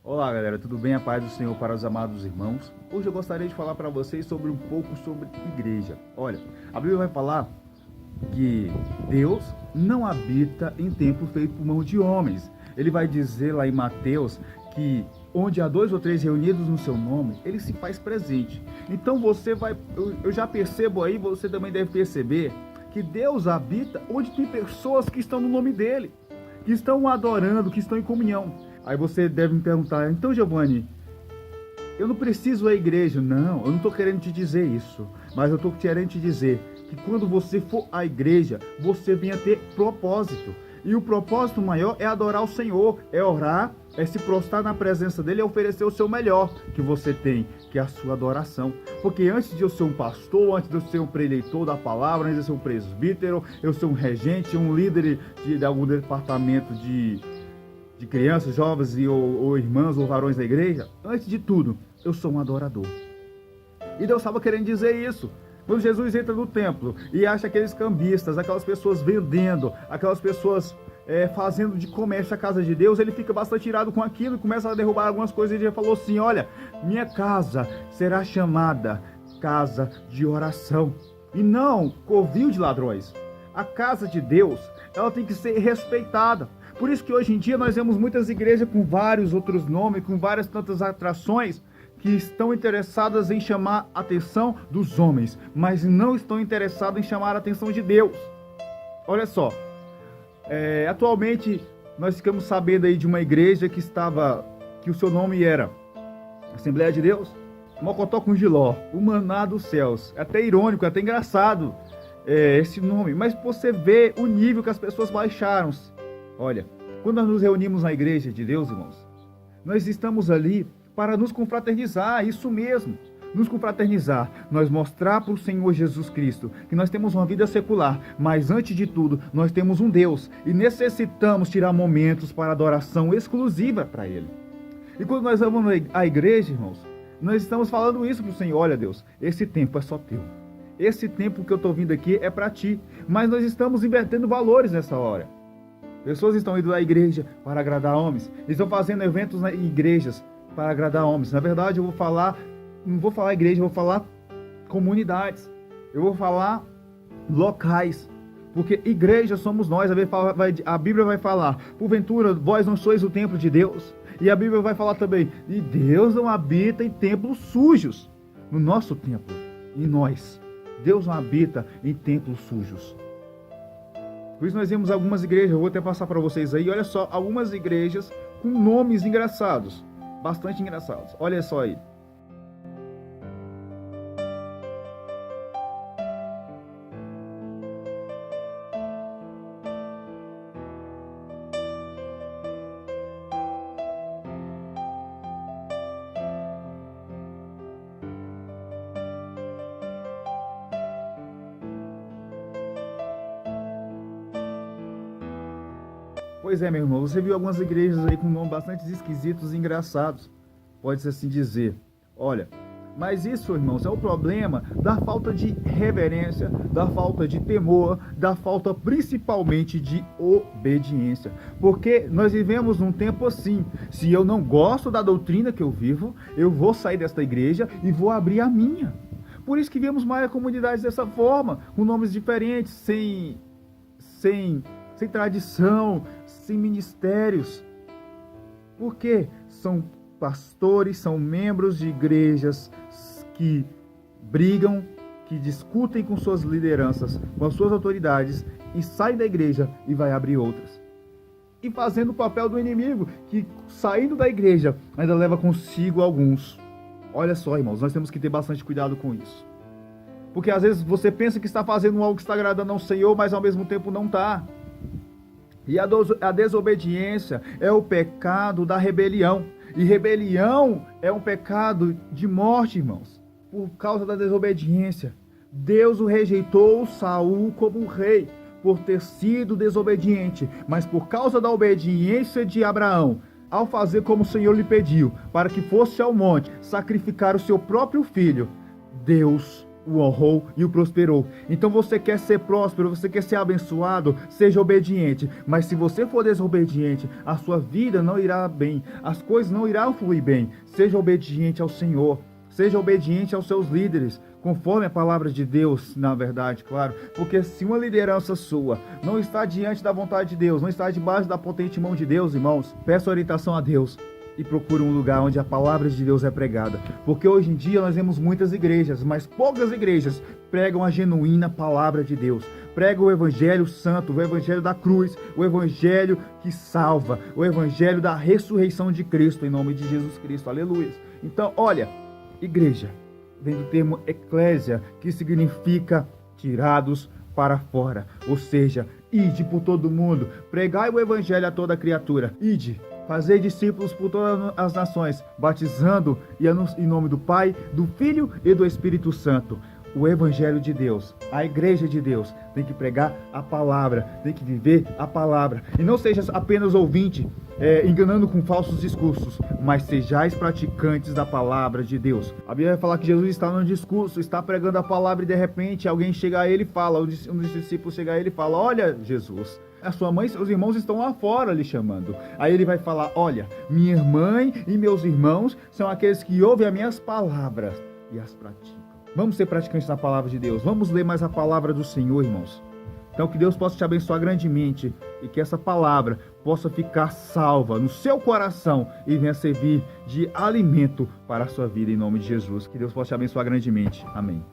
Olá galera, tudo bem? A paz do Senhor para os amados irmãos. Hoje eu gostaria de falar para vocês sobre um pouco sobre igreja. Olha, a Bíblia vai falar que Deus não habita em templo feito por mão de homens. Ele vai dizer lá em Mateus que onde há 2 ou 3 reunidos no seu nome, ele se faz presente. Então eu já percebo aí, você também deve perceber que Deus habita onde tem pessoas que estão no nome dele, que estão o adorando, que estão em comunhão. Aí você deve me perguntar, então Giovanni, eu não preciso da igreja. Não, eu não estou querendo te dizer isso, mas eu estou querendo te dizer que quando você for à igreja, você venha ter propósito. E o propósito maior é adorar o Senhor, é orar, é se prostrar na presença dele, é oferecer o seu melhor que você tem, que é a sua adoração. Porque antes de eu ser um pastor, antes de eu ser um preleitor da palavra, antes de eu ser um presbítero, eu ser um regente, um líder de algum departamento de crianças, jovens ou irmãs ou varões da igreja, antes de tudo, eu sou um adorador. E Deus estava querendo dizer isso. Quando Jesus entra no templo e acha aqueles cambistas, aquelas pessoas vendendo, aquelas pessoas fazendo de comércio a casa de Deus, ele fica bastante irado com aquilo e começa a derrubar algumas coisas. E ele falou assim, olha, minha casa será chamada casa de oração e não covil de ladrões. A casa de Deus, ela tem que ser respeitada. Por isso que hoje em dia nós vemos muitas igrejas com vários outros nomes, com várias tantas atrações, que estão interessadas em chamar a atenção dos homens, mas não estão interessadas em chamar a atenção de Deus. Olha só, atualmente nós ficamos sabendo aí de uma igreja que o seu nome era Assembleia de Deus, Mocotó com Giló, o Maná dos Céus. É até irônico, é até engraçado esse nome, mas você vê o nível que as pessoas baixaram. Olha, quando nós nos reunimos na igreja de Deus, irmãos, nós estamos ali para nos confraternizar, isso mesmo, nos confraternizar, nós mostrar para o Senhor Jesus Cristo que nós temos uma vida secular, mas antes de tudo, nós temos um Deus e necessitamos tirar momentos para adoração exclusiva para Ele. E quando nós vamos à igreja, irmãos, nós estamos falando isso para o Senhor, olha Deus, esse tempo é só teu, esse tempo que eu estou vindo aqui é para ti, mas nós estamos invertendo valores nessa hora. Pessoas estão indo à igreja para agradar homens, estão fazendo eventos em igrejas para agradar homens. Na verdade, não vou falar igreja, eu vou falar comunidades, eu vou falar locais, porque igreja somos nós. A Bíblia vai falar, porventura vós não sois o templo de Deus, e a Bíblia vai falar também, e Deus não habita em templos sujos. No nosso templo, em nós, Deus não habita em templos sujos. Por isso nós vemos algumas igrejas, eu vou até passar para vocês aí, olha só, algumas igrejas com nomes engraçados, bastante engraçados, olha só aí. Pois é, meu irmão, você viu algumas igrejas aí com nomes bastante esquisitos e engraçados, pode-se assim dizer. Olha, mas isso, irmãos, é o problema da falta de reverência, da falta de temor, da falta principalmente de obediência. Porque nós vivemos num tempo assim, se eu não gosto da doutrina que eu vivo, eu vou sair desta igreja e vou abrir a minha. Por isso que vemos mais comunidades dessa forma, com nomes diferentes, sem tradição, sem ministérios. Por quê? São pastores, são membros de igrejas que brigam, que discutem com suas lideranças, com as suas autoridades, e saem da igreja e vai abrir outras. E fazendo o papel do inimigo, que saindo da igreja ainda leva consigo alguns. Olha só, irmãos, nós temos que ter bastante cuidado com isso. Porque às vezes você pensa que está fazendo algo que está agradando ao Senhor, mas ao mesmo tempo não está. E a desobediência é o pecado da rebelião. E rebelião é um pecado de morte, irmãos. Por causa da desobediência. Deus o rejeitou, Saul, como rei, por ter sido desobediente. Mas por causa da obediência de Abraão, ao fazer como o Senhor lhe pediu, para que fosse ao monte sacrificar o seu próprio filho, Deus o honrou e o prosperou. Então você quer ser próspero, você quer ser abençoado, seja obediente. Mas se você for desobediente, a sua vida não irá bem, as coisas não irão fluir bem. Seja obediente ao Senhor, seja obediente aos seus líderes, conforme a palavra de Deus, na verdade, claro. Porque se uma liderança sua não está diante da vontade de Deus, não está debaixo da potente mão de Deus, irmãos, peça orientação a Deus e procure um lugar onde a palavra de Deus é pregada. Porque hoje em dia nós vemos muitas igrejas, mas poucas igrejas pregam a genuína palavra de Deus. Pregam o evangelho santo, o evangelho da cruz, o evangelho que salva, o evangelho da ressurreição de Cristo, em nome de Jesus Cristo. Aleluia. Então, olha, igreja vem do termo eclésia, que significa tirados para fora. Ou seja, ide por todo mundo, pregai o evangelho a toda criatura. Ide, fazei discípulos por todas as nações, batizando em nome do Pai, do Filho e do Espírito Santo. O evangelho de Deus, a igreja de Deus tem que pregar a palavra, tem que viver a palavra. E não seja apenas ouvinte, enganando com falsos discursos, mas sejais praticantes da palavra de Deus. A Bíblia vai falar que Jesus está no discurso, está pregando a palavra e de repente alguém chega a ele e fala, um dos discípulos chega a ele e fala: olha, Jesus, a sua mãe e seus irmãos estão lá fora lhe chamando. Aí ele vai falar: olha, minha mãe e meus irmãos são aqueles que ouvem as minhas palavras e as praticam. Vamos ser praticantes da palavra de Deus. Vamos ler mais a palavra do Senhor, irmãos. Então que Deus possa te abençoar grandemente e que essa palavra possa ficar salva no seu coração e venha servir de alimento para a sua vida, em nome de Jesus. Que Deus possa te abençoar grandemente. Amém.